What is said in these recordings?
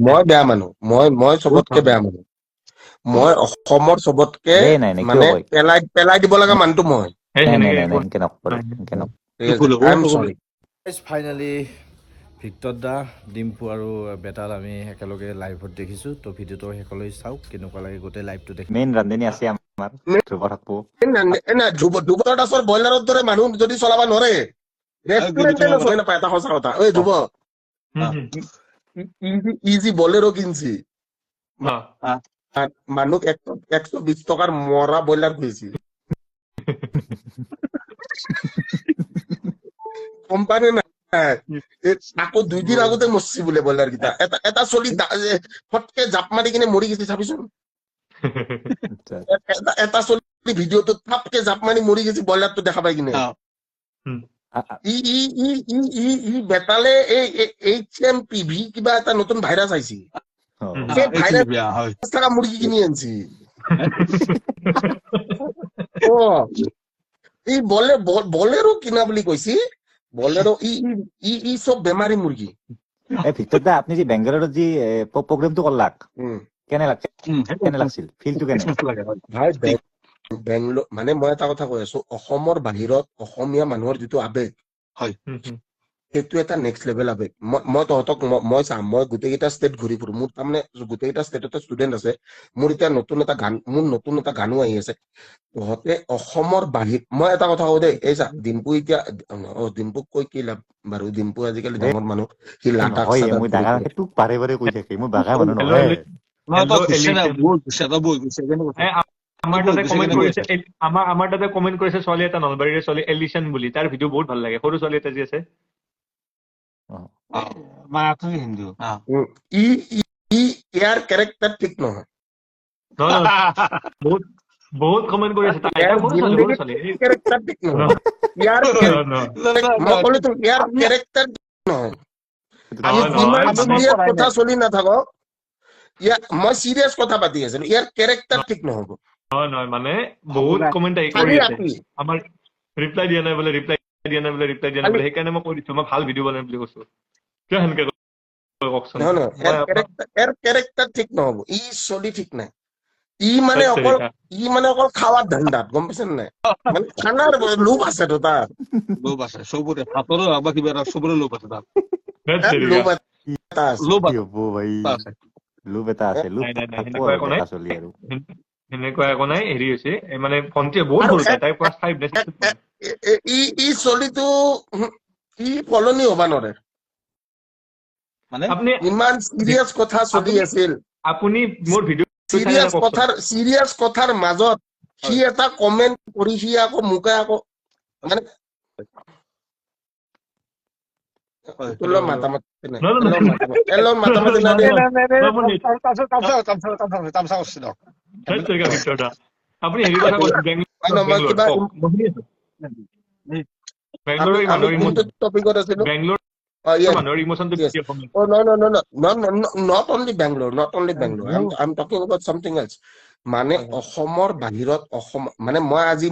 মই বেয়া মানুহ, মই চবতকে বেয়া মানুহ। মই অসমৰ চবতকে মানে পেলাই দিব লগা মানুহটো মই। ফাইনেলি ভিক্টৰ দা, ডিম্পু আৰু বেতাল আমি একেলগে লাইভত দেখিছোঁ। তো ভিডিঅ'টো শেষলৈ চাওক, কেনেকুৱা লাগে গোটেই লাইভটো দেখি। মেইন ৰান্ধনী আছে আমাৰ ধ্ৰুৱ থাকবো। ধ্ৰুৱ দাসৰ ব্ৰইলাৰৰ দৰে মানুহ যদি চলাব নোৱাৰে, ৰেষ্টুৰেণ্টে নচলে নাপায়। এটা সঁচা কথা। ঐ ধ্ৰুৱ, ইজি বলেৰো কিনছি, মানুহক 120 টকাৰ মৰা ব্ৰইলাৰ খুৱাইছি। কোম্পানী নাই, আকৌ 2 দিন আগতে মৰছি বোলে ব্ৰইলাৰ কেইটা। এটা চলি ফটকে জাপ মাৰি কিনে মৰি গৈছে, চাবিচোন। এটা চলি ভিডিঅ'টোত ফাপকে জাপ মাৰি মৰি গৈছে ব্ৰইলাৰটো দেখা পাই কিনে। ই বেতালে HMPV কিবা এটা নতুন ভাইৰাছ আহিছে। সেই ভাইৰাছ থকা মুৰ্গী কিনি আনছি। এই বলেৰো কিনা বুলি কৈছি। বলেৰো ই চব বেমাৰী মুৰ্গী। ভিক্টৰ দা, আপনি যে বেংগালুৰুত যে প্ৰগ্ৰামটো কৰলাক, কেনে লাগছিল? ফিলটো কেনে? বেংগলোৰ মানে মই এটা কথা কৈ আছো, অসমৰ বাহিৰত অসমীয়া মানুহৰ যিটো আবেগ, সেইটো এটা নেক্সট লেভেল আবেগ। মই তহঁতক মই চাম, মই গোটেইকেইটা ষ্টেট ঘূৰি ফুৰো। মোৰ তাৰমানে গোটেইকেইটা ষ্টেটতে ষ্টুডেন্ট আছে। মোৰ এতিয়া নতুন এটা গানো আহি আছে। তহঁতে অসমৰ বাহিৰত, মই এটা কথা কওঁ দেই, এই চা ডিম্পু এতিয়া ডিম্পুক কৈ কি লাভ বাৰু, ডিম্পু আজিকালি ডাঙৰ মানুহ, সি লাডাখ মই ডাঙৰ তোক বাৰে বাৰে কৈ থাকে, মই বাঘা মানুহ নহয়। আমাৰ তাতে কমেন্ট কৰিছে ছোৱালী এটা নলবাৰীৰে ছোৱালী এলিশন বুলি, তাৰ ভিডিঅ' বহুত ভাল লাগে। সৰু ছোৱালী এটা যে আছে, ইয়াৰ কেৰেক্টাৰ ঠিক নহয়। বহুত কমেন্ট কৰি আছে। কেৰেক্টাৰ ঠিক নহয়। মই ক'লো তো ইয়াৰ কেৰেক্টাৰ নহয়। আমি যিমান চিৰিয়াছ কথা চলি নাথাকক, মই চিৰিয়াছ কথা পাতি আছিলো, ইয়াৰ কেৰেক্টাৰ ঠিক নহব। নহয় মানে বহুত কমেন্ট আহি কৰি আছে, আমাৰ ৰিপ্লাই দিয়া নাই বোলে, সেইকাৰণে মই কৈ দিছো মই ভাল ভিডিঅ' বনাই বুলি কৈছো। কিয় সেনেকে কওকচোন? ইয়াৰ কেৰেক্টাৰ ঠিক নহব। ই চলি ঠিক নাই। ই মানে অকল খাৱাৰ ধান্দাত, গম পাইছে নাই? মানে খানাৰ লোভ আছে তো তাৰ। লোভ আছে চবৰে, ভাতৰো বা কিবা এটা চবৰে লোভ আছে তাৰ। লোভ এটা আছে। লোভ এটা আছে, লোভ থাকবো আৰু ডেকা চলি আৰু। সেনেকুৱা একো নাই। হেৰি হৈছে মানে ভণ্টিয়ে বহুত সৰু, তাই ক্লাছ 5 ই চলিটো ই সলনি হবা নোৱাৰে। ইমান চিৰিয়াছ কথা চলি আছিল, আপুনি মোৰ ভিডিঅ' চিৰিয়াছ কথাৰ মাজত সি এটা কমেন্ট কৰি সি আকৌ মোকে আকৌ মানে আপুনি হেৰি কথা কৈছে বেংগলোৰ মানুহৰ ইমোচনটো not only Bangalore. I'm talking about something else. মানে অসমৰ বাহিৰত, অসম মানে মই আজি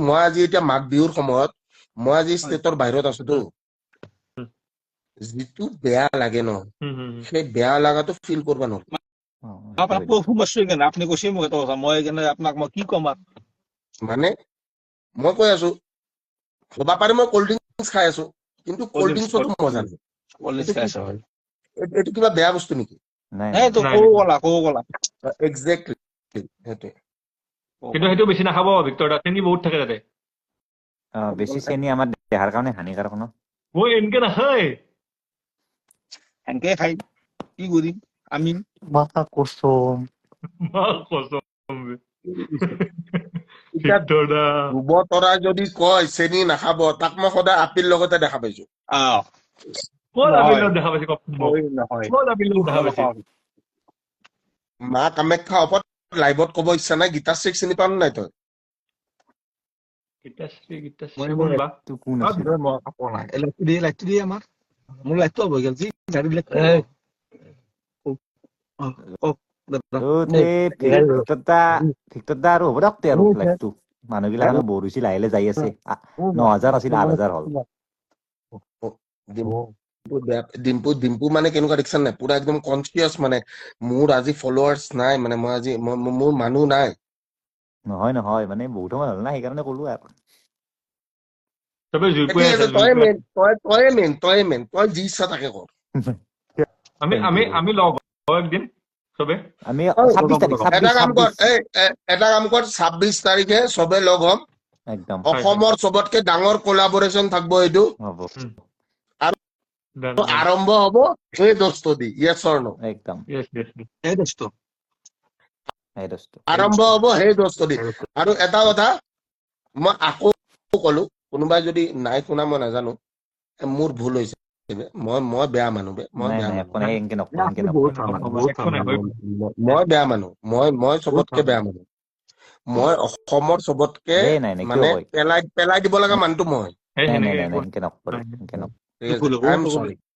এতিয়া মাঘ বিহুৰ সময়ত মই আজি ষ্টেটৰ বাহিৰত আছোতো, যিটো বেয়া লাগে ন, সেই বেয়া লাগাটো ফিল কৰবা নোৱাৰো। আপুনি কৈছে মোক এটা কথা, মই আপোনাক মই কি কম? মানে মই কৈ আছো, হবা পাৰে মই কল্ড ড্ৰিংকছ খাই আছো, কিন্তু কল্ড ড্ৰিংকছতো মজা নাই। এইটো কিবা বেয়া বস্তু নেকি? এক্সেক্টলি সেইটোৱে। কিন্তু সেইটো বেছি নাখাব ভিক্টৰ দা, চেনি বহুত থাকে তাতে। বেছি চেনি আমাৰ দেহাৰ কাৰণে হানিকাৰক ন। মই এনেকে নাখায়, এনেকে খাই কি কৰিম আমি? ধ্ৰুৱ তৰাই যদি কয় চেনি নাখাব, তাক মই সদায় আপীল লগতে দেখা পাইছো। মা কামাখ্যা অপত লাইভত কব ইচ্ছা নাই, গীতাশ্ৰীক চিনি পাও নাই তই? মোৰ লাইটটো হৈ গেল ভিক্টৰ দা আৰু হ'ব দিয়ক আৰু লাইভটো। মানুহবিলাক বৰ হৈছিল, লাহে লাহে যাই আছে। 9,000 আছিল, 8,000 হ'ল। ডিম্পু মানে কেনেকুৱা দেখিছা নাই পুৰা একদম কনচিয়াছ মানে মোৰ আজি ফলোৱাৰ্ছ নাই মানে মই আজি মোৰ মানুহ নাই নহয় নহয় মানে বহুত সময় হ'ল না সেইকাৰণে ক'লো আৰু চবে জুই ঠিক পুৱাই আছে আছে তই মেইন তই যি ইচ্ছা তাকে কৰ আমি লগ হওঁ একদিন চবে আমি ঐ, 26 তাৰিখ এটা কাম কৰ 26 এটা কাম কৰ 26 তাৰিখে চবে লগ হ'ম একদম অসমৰ চবতকে ডাঙৰ কোলাবৰেচন থাকব এইটো হ'ব আৰম্ভ হ'ব সেই দস্ত দি য়েছ অৰ নো একদম এই দোস্ত এই দোস্ত আৰম্ভ হ'ব সেই দস্ত দি আৰু এটা কথা মই আকৌ কলো কোনোবাই যদি নাই শুনা মই নাজানো মোৰ ভুল হৈছে মই বেয়া মানুহ মই নাই বেয়া নাই মানুহ একো নাই এনকে নকওঁ এনকে নকওঁ বহুত ভাল মানুহ বহুত ভাল মানুহ মই বেয়া মানুহ মই চবতকে বেয়া মানুহ মই অসমৰ চবতকে এই নাই নাই কিয় মানে কয় পেলাই দিব লগা মানুহটো মই নাই নাই নাই নাই এনকে নকওঁ এনকে নকওঁ ঠিক আছে ভুল হ'ব, আই এম হ'ব। চৰি